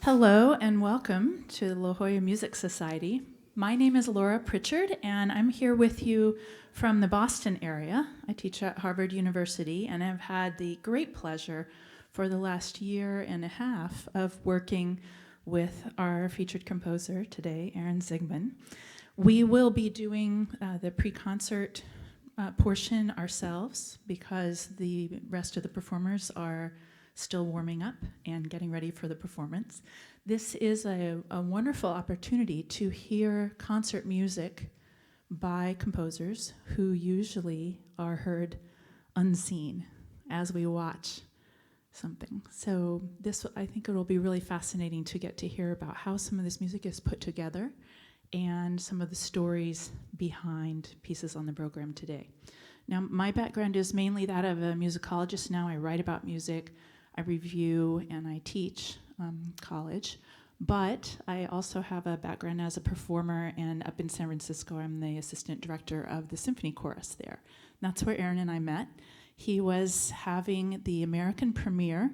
Hello and welcome to the La Jolla Music Society. My name is Laura Prichard and I'm here with you from the Boston area. I teach at Harvard University and I've had the great pleasure for the last year and a half of working with our featured composer today, Aaron Zigman. We will be doing the pre-concert portion ourselves because the rest of the performers are still warming up and getting ready for the performance. This is a wonderful opportunity to hear concert music by composers who usually are heard unseen as we watch something. So I think it'll be really fascinating to get to hear about how some of this music is put together and some of the stories behind pieces on the program today. Now, my background is mainly that of a musicologist now. I write about music, I review, and I teach college. But I also have a background as a performer, and up in San Francisco, I'm the assistant director of the symphony chorus there. And that's where Aaron and I met. He was having the American premiere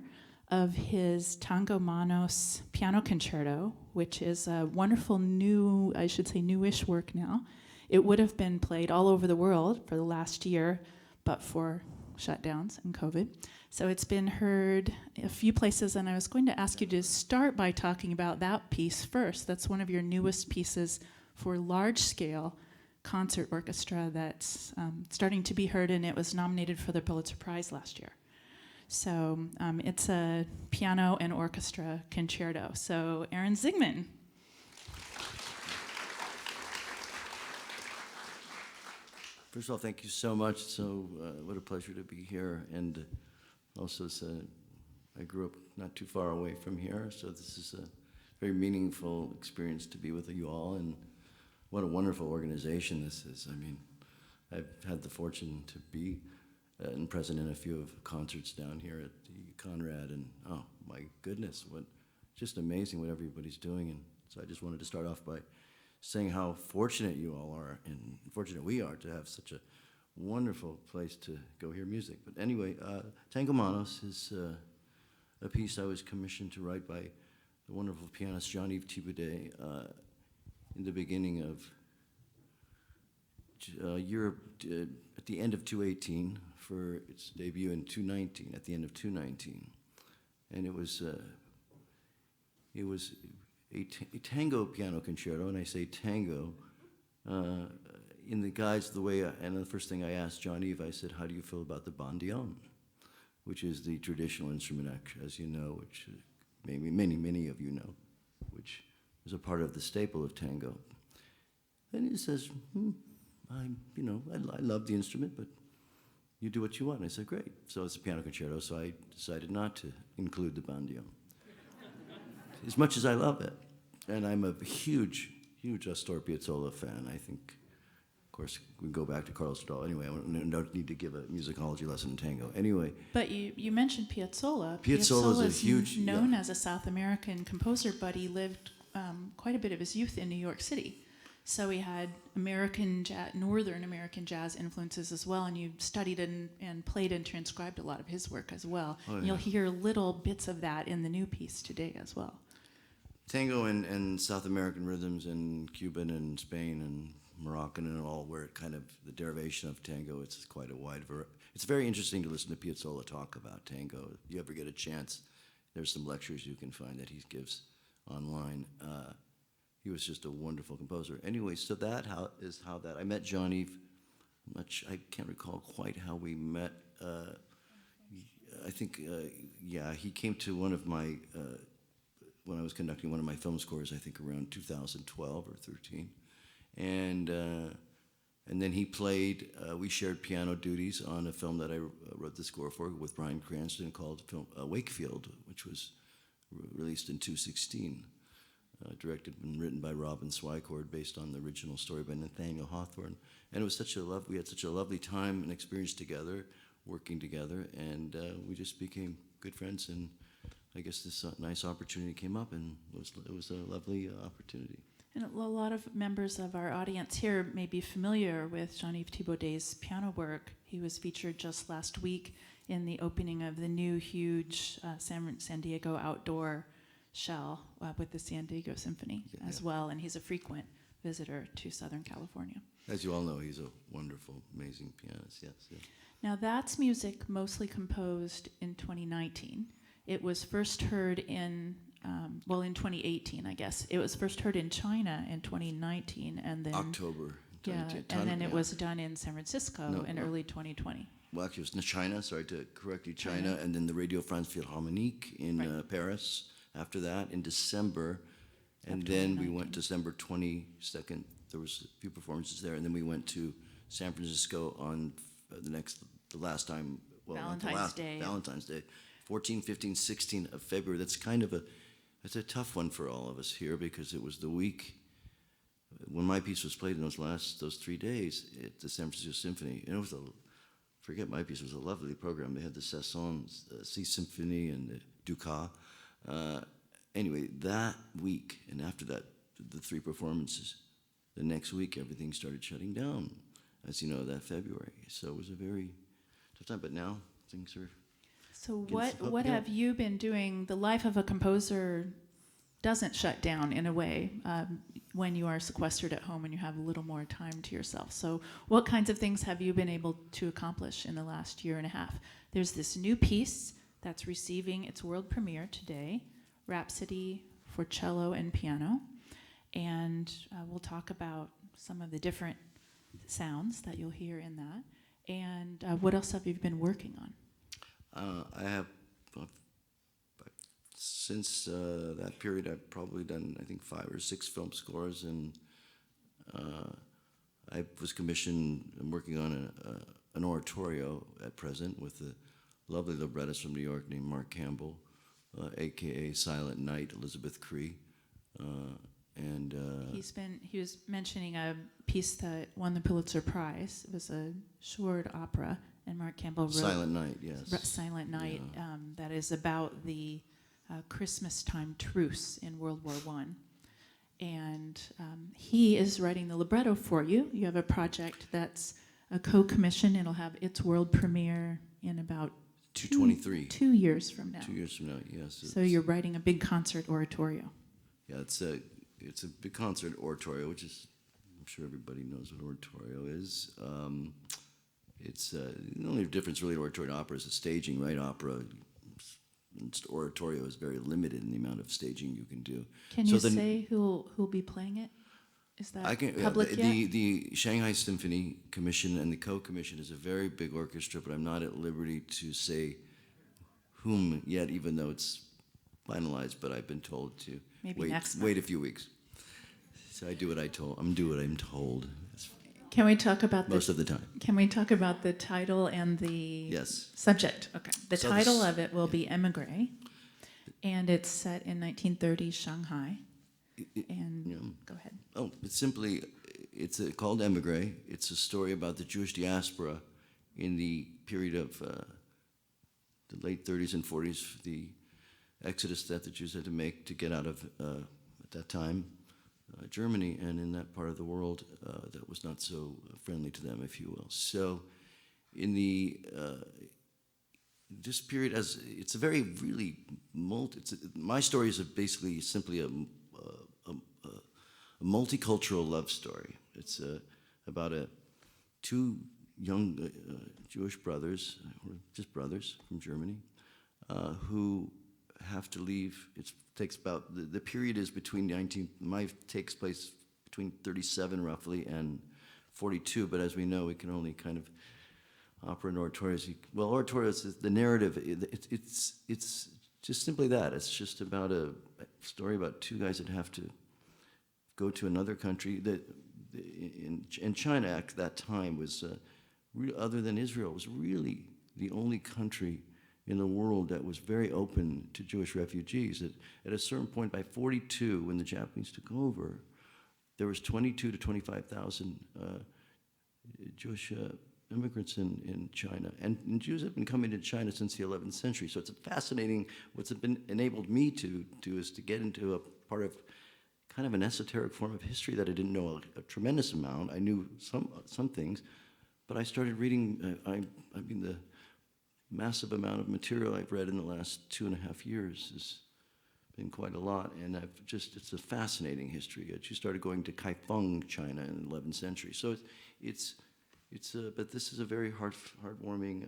of his Tango Manos piano concerto, which is a wonderful new, I should say newish work now. It would have been played all over the world for the last year, but for shutdowns and COVID. So it's been heard a few places, and I was going to ask you to start by talking about that piece first. That's one of your newest pieces for large-scale concert orchestra that's starting to be heard, and it was nominated for the Pulitzer Prize last year. So it's a piano and orchestra concerto. So Aaron Zigman. First of all, thank you so much. So what a pleasure to be here. And also, I grew up not too far away from here, so this is a very meaningful experience to be with you all. And what a wonderful organization this is. I mean, I've had the fortune to be present in a few of concerts down here at the Conrad, and oh my goodness, just amazing what everybody's doing. And so I just wanted to start off by saying how fortunate you all are, and fortunate we are to have such a wonderful place to go hear music. But anyway, Tango Manos is a piece I was commissioned to write by the wonderful pianist Jean-Yves Thibaudet in the beginning of at the end of 2018 for its debut in 2019, at the end of 2019. And it was a tango piano concerto, and I say tango in the guise of the way, and the first thing I asked Jean-Yves, I said, how do you feel about the bandeon, which is the traditional instrument, as you know, which maybe many of you know, which is a part of the staple of tango. And he says, I love the instrument, but you do what you want. And I said, great. So it's a piano concerto, so I decided not to include the bandeon. As much as I love it. And I'm a huge Astor Piazzolla fan. I think, of course, we can go back to Carlos Gardel. Anyway, I don't need to give a musicology lesson in tango. Anyway. But you mentioned Piazzolla. Piazzolla is a huge... known as a South American composer, but he lived quite a bit of his youth in New York City. So he had Northern American jazz influences as well, and you studied and played and transcribed a lot of his work as well. Oh, yeah. You'll hear little bits of that in the new piece today as well. Tango and South American rhythms and Cuban and Spain and Moroccan and all, where it kind of, the derivation of tango, it's quite a wide variety. It's very interesting to listen to Piazzolla talk about tango. If you ever get a chance, there's some lectures you can find that he gives online. He was just a wonderful composer. Anyway, so that is how I met Jean-Yves. I can't recall quite how we met. I think, he came to one of my, when I was conducting one of my film scores, I think around 2012 or 13. And then he played, we shared piano duties on a film that I wrote the score for with Bryan Cranston called Wakefield, which was released in 2016. Directed and written by Robin Swycord, based on the original story by Nathaniel Hawthorne. And it was we had such a lovely time and experience together, working together, and we just became good friends, and I guess this nice opportunity came up, and it was a lovely opportunity. And a lot of members of our audience here may be familiar with Jean-Yves Thibaudet's piano work. He was featured just last week in the opening of the new huge San Diego outdoor shell with the San Diego Symphony as well, and he's a frequent visitor to Southern California. As you all know, he's a wonderful, amazing pianist. Yes. Now that's music mostly composed in 2019. It was first heard in 2018, I guess. It was first heard in China in 2019, and then October. it was done in San Francisco in early 2020. Well, actually, it was China. Sorry to correct you, China, and then the Radio France Philharmonique in Paris. After that, in December, and then we went December 22nd. There was a few performances there, and then we went to San Francisco on the last time. Well, Valentine's Day. Valentine's Day, 14, 15, 16 of February. That's kind of it's a tough one for all of us here because it was the week when my piece was played in those 3 days at the San Francisco Symphony, and it was forget my piece. It was a lovely program. They had the Sassons, the Sea Symphony, and the Dukas. Anyway, that week, and after that, the 3 performances, the next week, everything started shutting down, as you know, that February. So it was a very tough time, but now things are... So what have you been doing? The life of a composer doesn't shut down in a way when you are sequestered at home and you have a little more time to yourself. So what kinds of things have you been able to accomplish in the last year and a half? There's this new piece that's receiving its world premiere today, Rhapsody for Cello and Piano. And we'll talk about some of the different sounds that you'll hear in that. And what else have you been working on? I have, since that period, I've probably done, I think, 5 or 6 film scores, and I was commissioned, I'm working on an oratorio at present with a lovely librettist from New York named Mark Campbell, a.k.a. Silent Night, Elizabeth Cree. He was mentioning a piece that won the Pulitzer Prize. It was a short opera, and Mark Campbell wrote Silent Night, yes. Silent Night, that is about the Christmas time truce in World War I. And he is writing the libretto for you. You have a project that's a co-commission. It'll have its world premiere in about 2 years from now. 2 years from now, yes. So you're writing a big concert oratorio. Yeah, it's a big concert oratorio, which is, I'm sure everybody knows what oratorio is. It's the only difference really to oratorio and opera is the staging, right? Opera, oratorio is very limited in the amount of staging you can do. Can you say who'll be playing it? Is that public yet? The Shanghai Symphony Commission and the Co-Commission is a very big orchestra, but I'm not at liberty to say whom yet, even though it's finalized, but I've been told to wait a few weeks. So I do what I'm told. Can we talk about most of the time? Can we talk about the title and the subject? Okay. The title of it will be Emigre, and it's set in 1930s Shanghai. Go ahead. Oh, it's called Emigre. It's a story about the Jewish diaspora in the period of the late 30s and 40s, the exodus that the Jews had to make to get out of, at that time, Germany, and in that part of the world that was not so friendly to them, if you will. So in this period, it's a very really my story is basically simply a multicultural love story. It's about 2 young Jewish brothers, or just brothers from Germany, who have to leave. Takes about the period is between takes place between 37 roughly and 42. But as we know, we can only kind of opera and oratorios. Oratorios is the narrative. It's just simply that. It's just about a story about 2 guys that have to go to another country that in China at that time was other than Israel was really the only country in the world that was very open to Jewish refugees. At a certain point, by 42, when the Japanese took over, there was 22 to 25,000 Jewish immigrants in China. And Jews have been coming to China since the 11th century. So it's fascinating. What's been enabled me to do is to get into a part of kind of an esoteric form of history that I didn't know a tremendous amount. I knew some things, but I started reading, the massive amount of material I've read in the last 2.5 years has been quite a lot, and it's a fascinating history. She started going to Kaifeng, China, in the 11th century. So but this is a very heartwarming.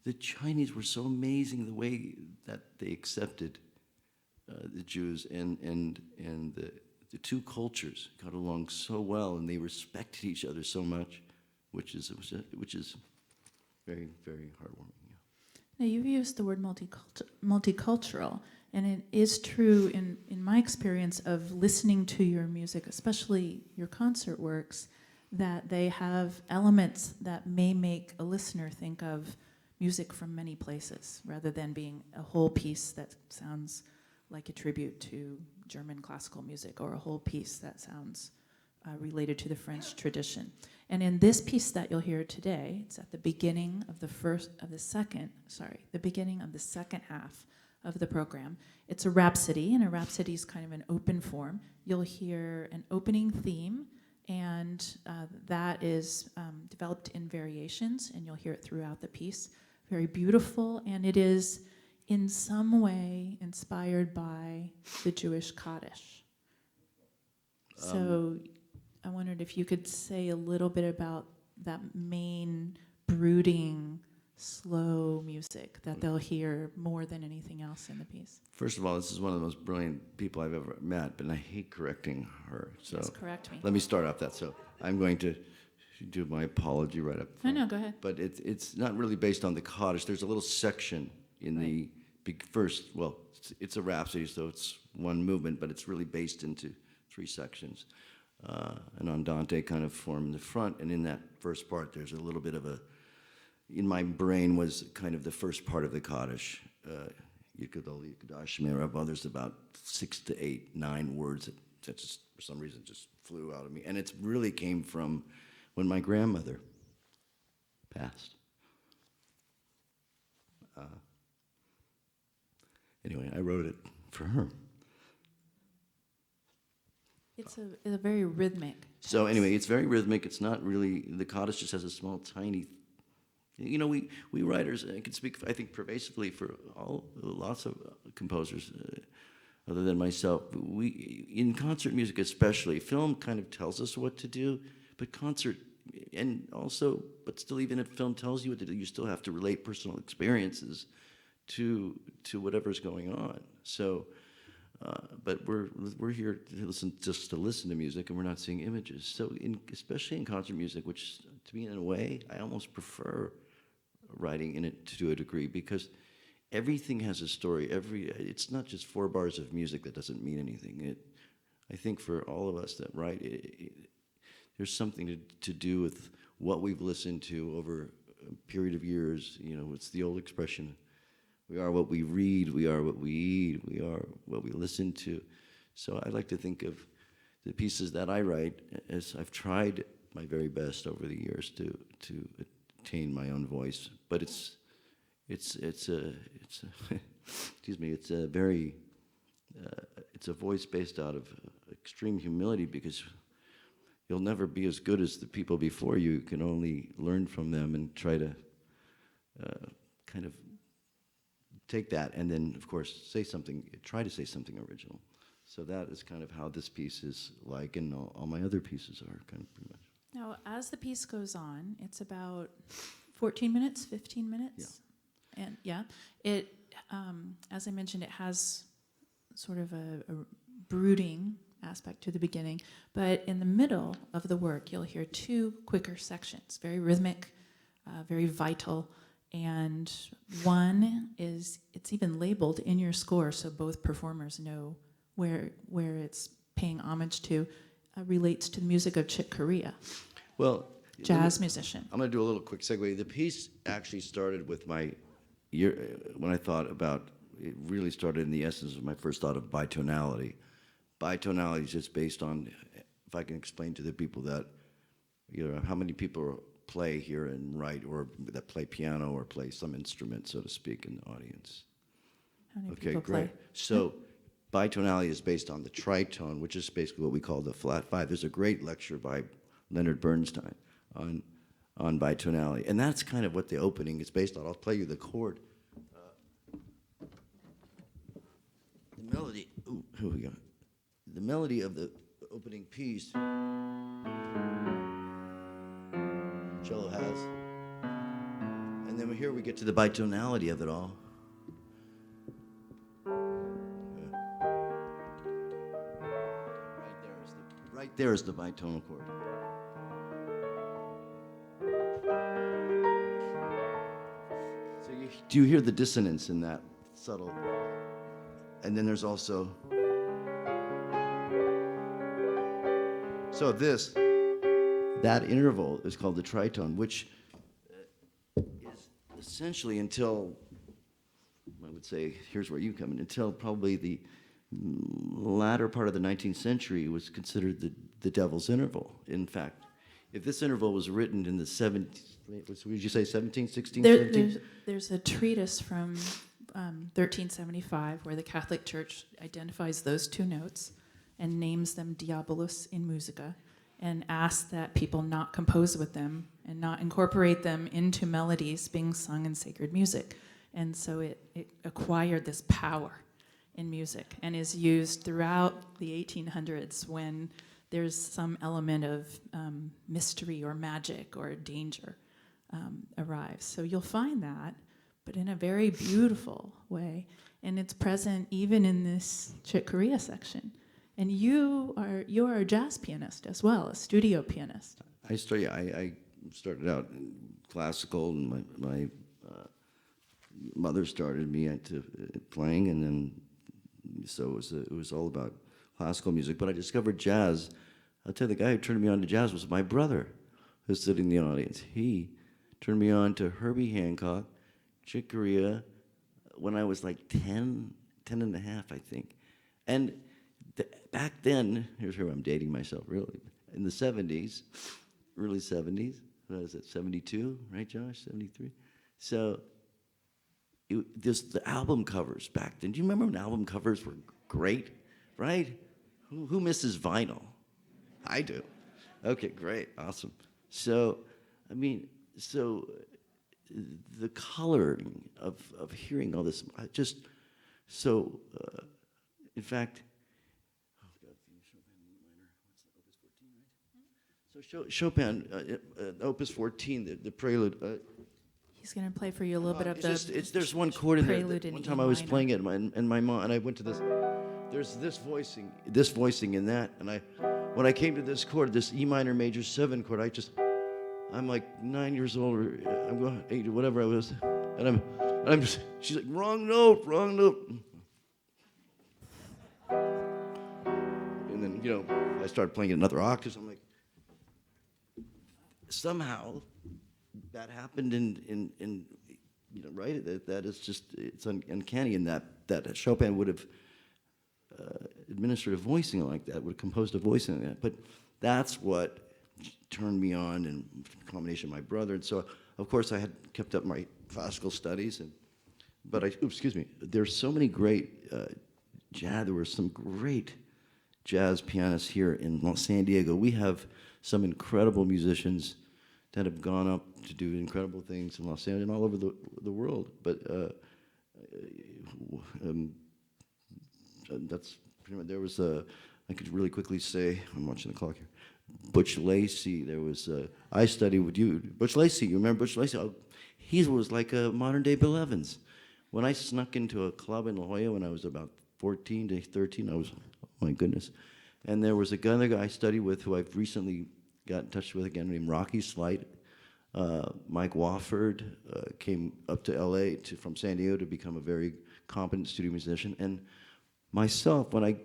The Chinese were so amazing the way that they accepted the Jews, and the two cultures got along so well, and they respected each other so much, which is very, very heartwarming. Now, you've used the word multicultural, and it is true in my experience of listening to your music, especially your concert works, that they have elements that may make a listener think of music from many places, rather than being a whole piece that sounds like a tribute to German classical music, or a whole piece that sounds related to the French tradition. And in this piece that you'll hear today, it's at the beginning of the beginning of the second half of the program. It's a rhapsody, and a rhapsody is kind of an open form. You'll hear an opening theme, and that is developed in variations, and you'll hear it throughout the piece. Very beautiful, and it is in some way inspired by the Jewish Kaddish. So I wondered if you could say a little bit about that main brooding, slow music that they'll hear more than anything else in the piece. First of all, this is one of the most brilliant people I've ever met, but I hate correcting her. So Yes, correct me. let me start off that. So I'm going to do my apology right up front. No, go ahead. But it's not really based on the Kaddish. There's a little section in the first, well, it's a rhapsody, so it's one movement, but it's really based into 3 sections. An andante kind of form in the front, and in that first part, there's a little bit of in my brain was kind of the first part of the Kaddish. Yikadol, Yikadash, Merab, there's about 6 to 8, 9 words that just, for some reason, just flew out of me. And it really came from when my grandmother passed. Anyway, I wrote it for her. It's a very rhythmic. So anyway, it's very rhythmic. It's not really, the Kaddish just has a small, tiny, we writers, I can speak, I think, pervasively for lots of composers, other than myself. In concert music especially, film kind of tells us what to do, but but still, even if film tells you what to do, you still have to relate personal experiences to whatever's going on. So, but we're here to listen to music, and we're not seeing images. So, especially in concert music, which to me, in a way, I almost prefer writing in it to a degree, because everything has a story. It's not just 4 bars of music that doesn't mean anything. I think for all of us that write, there's something to do with what we've listened to over a period of years. It's the old expression, we are what we read, we are what we eat, we are what we listen to. So I like to think of the pieces that I write as I've tried my very best over the years to attain my own voice. But it's a voice based out of extreme humility, because you'll never be as good as the people before you. You can only learn from them and try to kind of take that, and then, of course, try to say something original. So that is kind of how this piece is like, and all my other pieces are kind of pretty much. Now, as the piece goes on, it's about 14 minutes, 15 minutes? Yeah. And it, as I mentioned, it has sort of a brooding aspect to the beginning, but in the middle of the work, you'll hear 2 quicker sections, very rhythmic, very vital. And one is, it's even labeled in your score, so both performers know where it's paying homage to, relates to the music of Chick Corea, jazz musician. I'm going to do a little quick segue. The piece actually started with when I thought about, it really started in the essence of my first thought of bitonality. Bitonality is just based on, if I can explain to the people that, how many people play here and write, or that play piano or play some instrument, so to speak, in the audience. How many Okay, people great. play? So bitonality is based on the tritone, which is basically what we call the flat 5. There's a great lecture by Leonard Bernstein on bitonality, and that's kind of what the opening is based on. I'll play you the chord. Let melody. Ooh, here we go. The melody of the opening piece, cello has, and then here we get to the bitonality of it all. Right there is the bitonal chord. So do you hear the dissonance in that subtle? And then there's also, so that interval is called the tritone, which is essentially until, I would say, here's where you come in, until probably the latter part of the 19th century was considered the devil's interval. In fact, if this interval was written in the 17th, what did you say, 17th, 16th, 17th? There's a treatise from 1375 where the Catholic Church identifies those two notes and names them diabolus in musica and asks that people not compose with them and not incorporate them into melodies being sung in sacred music. And so it acquired this power in music and is used throughout the 1800s when there's some element of mystery or magic or danger arrives. So you'll find that, but in a very beautiful way. And it's present even in this Chick Corea section. And you're a jazz pianist as well, a studio pianist. I started out in classical, and my mother started me into playing, and then so it was all about classical music. But I discovered jazz. I'll tell you, the guy who turned me on to jazz was my brother, who's sitting in the audience. He turned me on to Herbie Hancock, Chick Corea, when I was like 10 and a half, I think. And back then, here's where I'm dating myself, really. In the 70s, early 70s, what is it, 72, right, Josh, 73? So there's the album covers back then. Do you remember when album covers were great, right? Who misses vinyl? I do. Okay, great, awesome. So, I mean, the coloring of hearing all this, in fact, so Chopin, Opus 14, the Prelude. He's going to play for you a little bit of there's one chord in there. Prelude in One time E I was minor. playing it, and my mom and I went to this. There's this voicing in that, and when I came to this chord, this E minor major 7 chord, I'm like 9 years old, or I'm going 8 or whatever I was, and I'm just, she's like, wrong note. And then, I started playing it in other octaves. I'm like, somehow that happened in right? That is just, it's uncanny in that Chopin would have administered a voicing like that, would have composed a voicing like that. But that's what turned me on, and combination with my brother. And so, of course, I had kept up my classical studies, there's so many great jazz. There were some great jazz pianists here in San Diego. We have some incredible musicians that have gone up to do incredible things in Los Angeles and all over the world. But that's pretty much, there was I could really quickly say, I'm watching the clock here, Butch Lacey. There was, I studied with you. Butch Lacey, you remember Butch Lacey? Oh, he was like a modern day Bill Evans. When I snuck into a club in La Jolla when I was about 14 to 13, I was, oh my goodness. And there was another guy I studied with who I've recently got in touch with again, named Rocky Slight. Mike Wofford came up to LA from San Diego to become a very competent studio musician. And myself, when I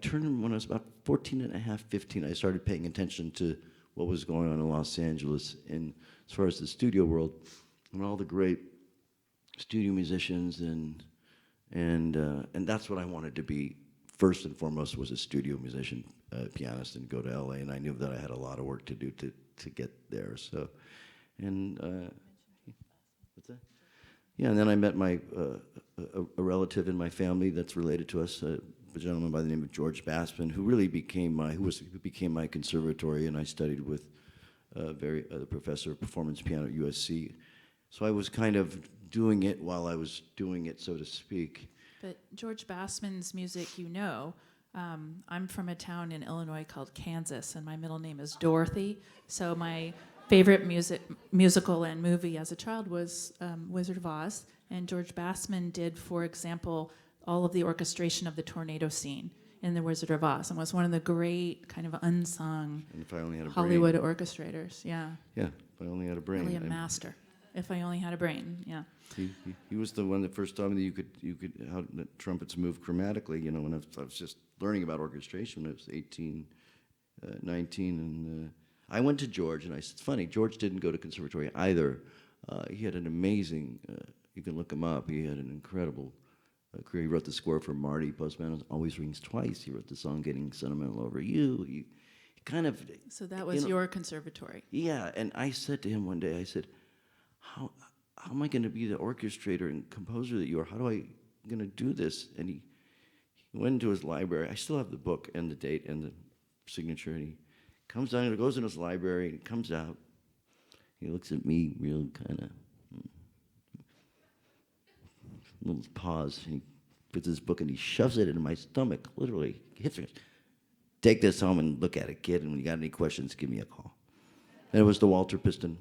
was about 14 and a half, 15, I started paying attention to what was going on in Los Angeles as far as the studio world and all the great studio musicians, and that's what I wanted to be. First and foremost was a studio musician, pianist, and go to LA, and I knew that I had a lot of work to do to get there. So, what's that? Yeah, and then I met a relative in my family that's related to us, a gentleman by the name of George Bassman, who really became my conservatory, and I studied with the professor of performance piano at USC. So I was kind of doing it while I was doing it, so to speak. But George Bassman's music, I'm from a town in Illinois called Kansas, and my middle name is Dorothy. So my favorite musical and movie as a child was Wizard of Oz. And George Bassman did, for example, all of the orchestration of the tornado scene in The Wizard of Oz, and was one of the great kind of unsung And If I Only Had a Hollywood Brain. orchestrators. Yeah, Yeah, If I Only Had a Brain. really a master. If I only had a brain. Yeah. He was the one that first taught me that you could how the trumpets move chromatically. When I was just learning about orchestration when I was 18, 19, and I went to George, and it's funny. George didn't go to conservatory either. He had an amazing. You can look him up. He had an incredible career. He wrote the score for Marty. Postman Always Rings Twice. He wrote the song "Getting Sentimental Over You." He kind of. So that was your conservatory. Yeah, and I said to him one day, I said, how am I going to be the orchestrator and composer that you are? How do I going to do this? And he went into his library. I still have the book and the date and the signature. And he comes down and goes in his library and comes out. He looks at me real kind of little pause. And he puts his book and he shoves it into my stomach, literally. He hits me. Take this home and look at it, kid. And when you got any questions, give me a call. And it was the Walter Piston.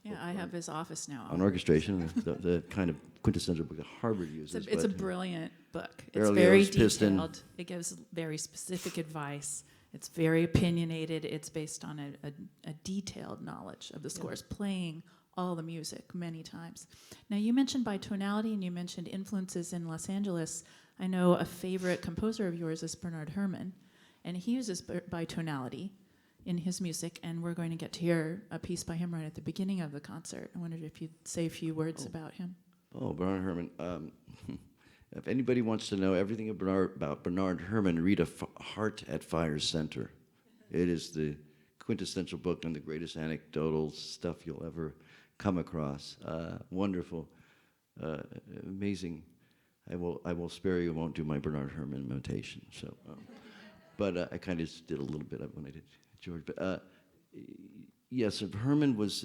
Yeah, I have his office now. On orchestration, the kind of quintessential book that Harvard uses. It's a brilliant book. It's Berlioz, very Piston. detailed. It gives very specific advice. It's very opinionated. It's based on a detailed knowledge of the scores, playing all the music many times. Now, you mentioned bitonality and you mentioned influences in Los Angeles. I know a favorite composer of yours is Bernard Herrmann, and he uses bitonality in his music, and we're going to get to hear a piece by him right at the beginning of the concert. I wondered if you'd say a few words about him. Oh, Bernard Herrmann. If anybody wants to know everything about Bernard Herrmann, read Heart at Fire's Center. It is the quintessential book on the greatest anecdotal stuff you'll ever come across. Wonderful, amazing. I will spare you. Won't do my Bernard Herrmann imitation. So, but I kind of did a little bit of when I did George. But yes, Herrmann was.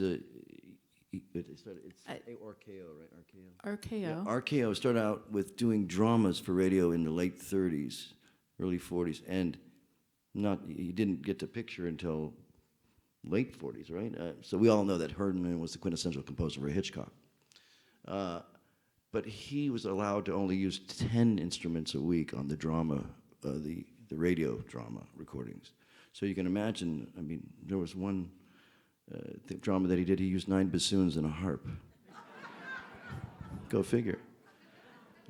It's RKO, right? RKO. RKO. Yeah, RKO started out with doing dramas for radio in the late 30s, early 40s, and he didn't get to picture until late 40s, right? So we all know that Herrmann was the quintessential composer for Hitchcock. But he was allowed to only use 10 instruments a week on the drama, the radio drama recordings. So you can imagine, I mean, there was one the drama that he did, he used 9 bassoons and a harp. Go figure.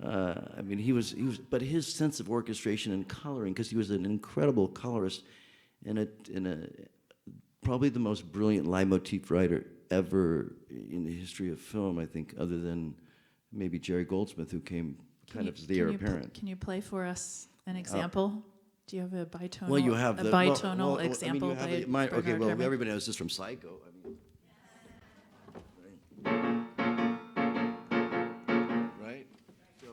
I mean, but his sense of orchestration and coloring, because he was an incredible colorist and probably the most brilliant leitmotif writer ever in the history of film, I think, other than maybe Jerry Goldsmith, who came kind of as the heir apparent. Can you play for us an example? Do you have a bitonal? Well, you have a bitonal example I mean, you have by Bernard Herrmann? everybody knows this from Psycho. Right? So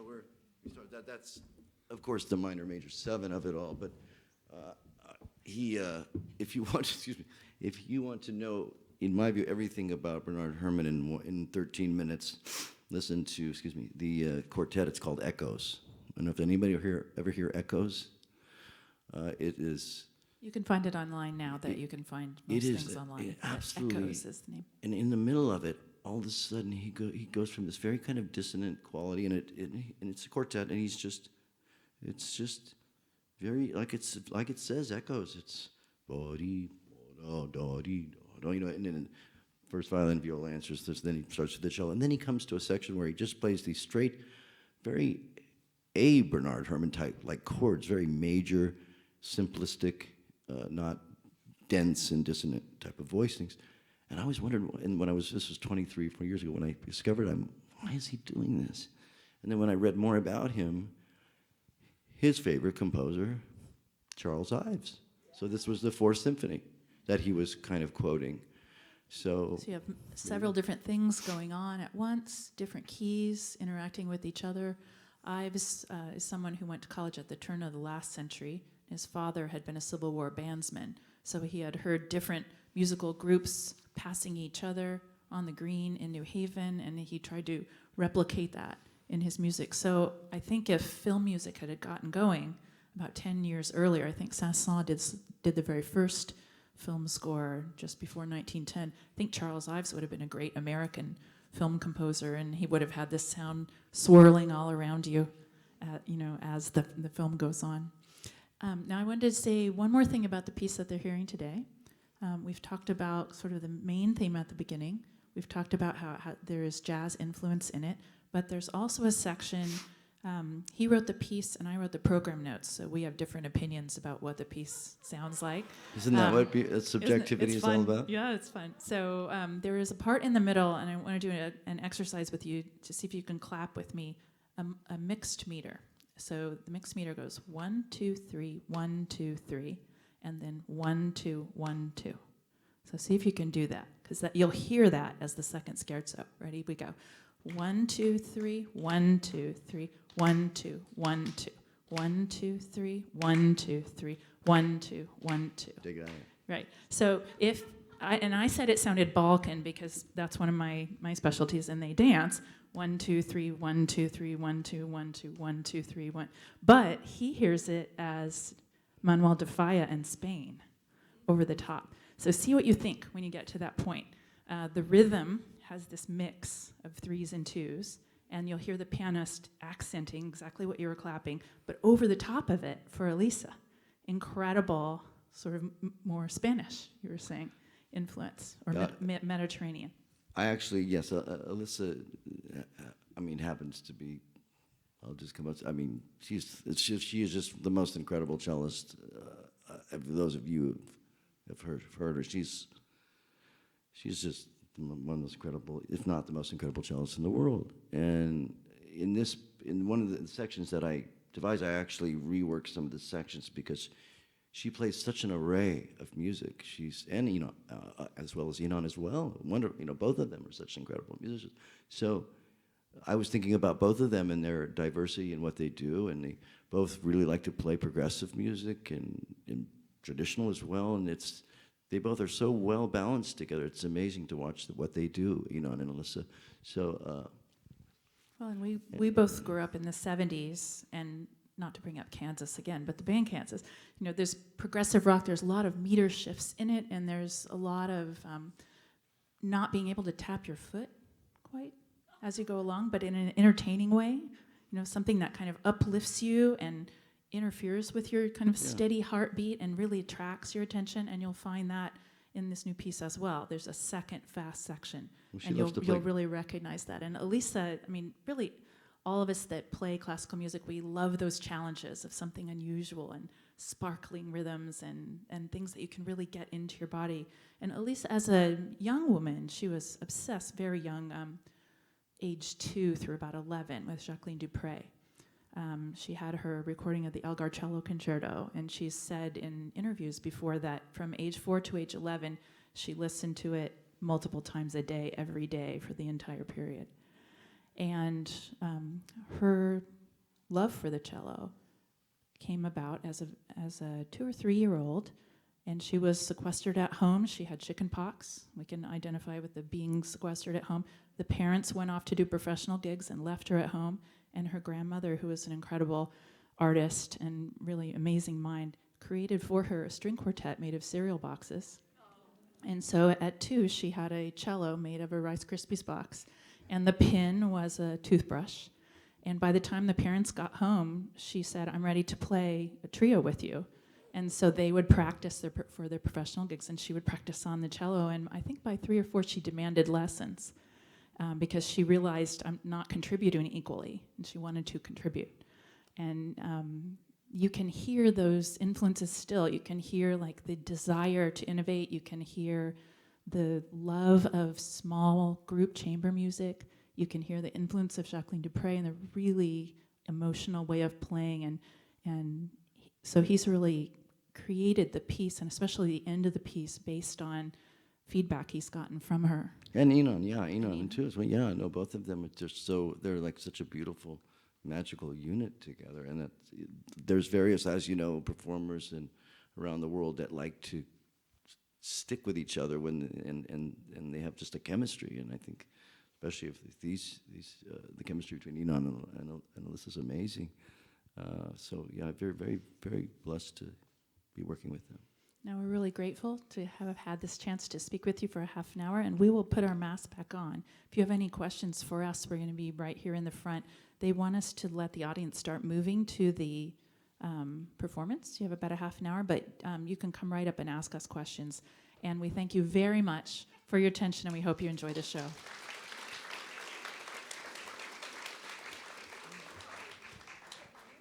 we start that's of course the minor major 7 of it all. But if you want to know, in my view, everything about Bernard Herrmann in 13 minutes, listen to the quartet. It's called Echoes. I don't know if anybody ever hear Echoes. It is. You can find it online now. You can find most things online. Absolutely. Echoes is the name. And in the middle of it, all of a sudden he goes from this very kind of dissonant quality, and it's a quartet, and it's just very like it says Echoes. It's and then first violin, viola answers this, then he starts with the cello, and then he comes to a section where he just plays these straight, very Bernard Herrmann type like chords, very major, simplistic, not dense and dissonant type of voicings. And I always wondered, and this was 23, 4 years ago, when I discovered why is he doing this? And then when I read more about him, his favorite composer, Charles Ives. So this was the 4th Symphony that he was kind of quoting. So you have several different things going on at once, different keys interacting with each other. Ives is someone who went to college at the turn of the last century. His father had been a Civil War bandsman, so he had heard different musical groups passing each other on the green in New Haven, and he tried to replicate that in his music. So I think if film music had gotten going about 10 years earlier, I think Saint-Saëns did the very first film score just before 1910. I think Charles Ives would have been a great American film composer, and he would have had this sound swirling all around you, as the film goes on. Now I wanted to say one more thing about the piece that they're hearing today. We've talked about sort of the main theme at the beginning. We've talked about how there is jazz influence in it, but there's also a section, he wrote the piece and I wrote the program notes, so we have different opinions about what the piece sounds like. Isn't that what subjectivity is all about? Yeah, it's fun. So there is a part in the middle, and I want to do an exercise with you to see if you can clap with me, a mixed meter. So the mixed meter goes 1, 2, 3, 1, 2, 3, and then 1, 2, 1, 2. So see if you can do that, because you'll hear that as the second scherzo. Ready? We go. 1, 2, 3, 1, 2, 3, 1, 2, 1, 2, 1, 2, 3, 1, 2, 3, 1, 2, 1, 2. Dig it out. Right. So I said it sounded Balkan because that's one of my specialties, and they dance 1, 2, 3, 1, 2, 3, 1, 2, 1, 2, 1, 2, 3, 1. But he hears it as Manuel de Falla in Spain, over the top. So see what you think when you get to that point. The rhythm has this mix of 3s and 2s, and you'll hear the pianist accenting exactly what you were clapping, but over the top of it for Elisa, incredible sort of more Spanish, you were saying, influence, or Mediterranean. I actually, yes, Alyssa, happens to be, I'll just come up, she is just the most incredible cellist. Those of you have heard her, she's just one of the most incredible, if not the most incredible cellist in the world. And in one of the sections that I devised, I actually reworked some of the sections because she plays such an array of music. As well as Enon as well. Both of them are such incredible musicians. So I was thinking about both of them and their diversity in what they do, and they both really like to play progressive music and traditional as well. And they both are so well balanced together. It's amazing to watch what they do, Enon and Alyssa. So. Well, and we both grew up in the 70s, and not to bring up Kansas again, but the band Kansas, there's progressive rock, there's a lot of meter shifts in it, and there's a lot of not being able to tap your foot quite as you go along, but in an entertaining way, something that kind of uplifts you and interferes with your kind of steady heartbeat and really attracts your attention, and you'll find that in this new piece as well. There's a second fast section, and you'll really recognize that. And Elisa, really, all of us that play classical music, we love those challenges of something unusual and sparkling rhythms and things that you can really get into your body. And Elisa, as a young woman, she was obsessed, very young, age 2 through about 11, with Jacqueline Dupre. She had her recording of the Elgar Cello Concerto, and she said in interviews before that from age 4 to age 11, she listened to it multiple times a day, every day, for the entire period. And her love for the cello came about as a 2 or 3 year old, and she was sequestered at home. She had chicken pox. We can identify with the being sequestered at home. The parents went off to do professional gigs and left her at home, and her grandmother, who was an incredible artist and really amazing mind, created for her a string quartet made of cereal boxes. And so at 2, she had a cello made of a Rice Krispies box, and the pin was a toothbrush. And by the time the parents got home, she said, "I'm ready to play a trio with you." And so they would practice for their professional gigs, and she would practice on the cello. And I think by 3 or 4, she demanded lessons because she realized I'm not contributing equally, and she wanted to contribute. And you can hear those influences still. You can hear like the desire to innovate. You can hear the love of small group chamber music. You can hear the influence of Jacqueline Dupre and the really emotional way of playing. And so he's really created the piece, and especially the end of the piece, based on feedback he's gotten from her. And Enon too. So no, both of them are just they're like such a beautiful, magical unit together. And there's various, as you know, performers around the world that like to stick with each other and they have just a chemistry. And I think especially if the chemistry between Enon and Alyssa is amazing. So yeah, very, very, very blessed to be working with them. Now, we're really grateful to have had this chance to speak with you for a half an hour, and we will put our masks back on. If you have any questions for us, we're going to be right here in the front. They want us to let the audience start moving to the performance. You have about a half an hour, but you can come right up and ask us questions. And we thank you very much for your attention, and we hope you enjoy the show.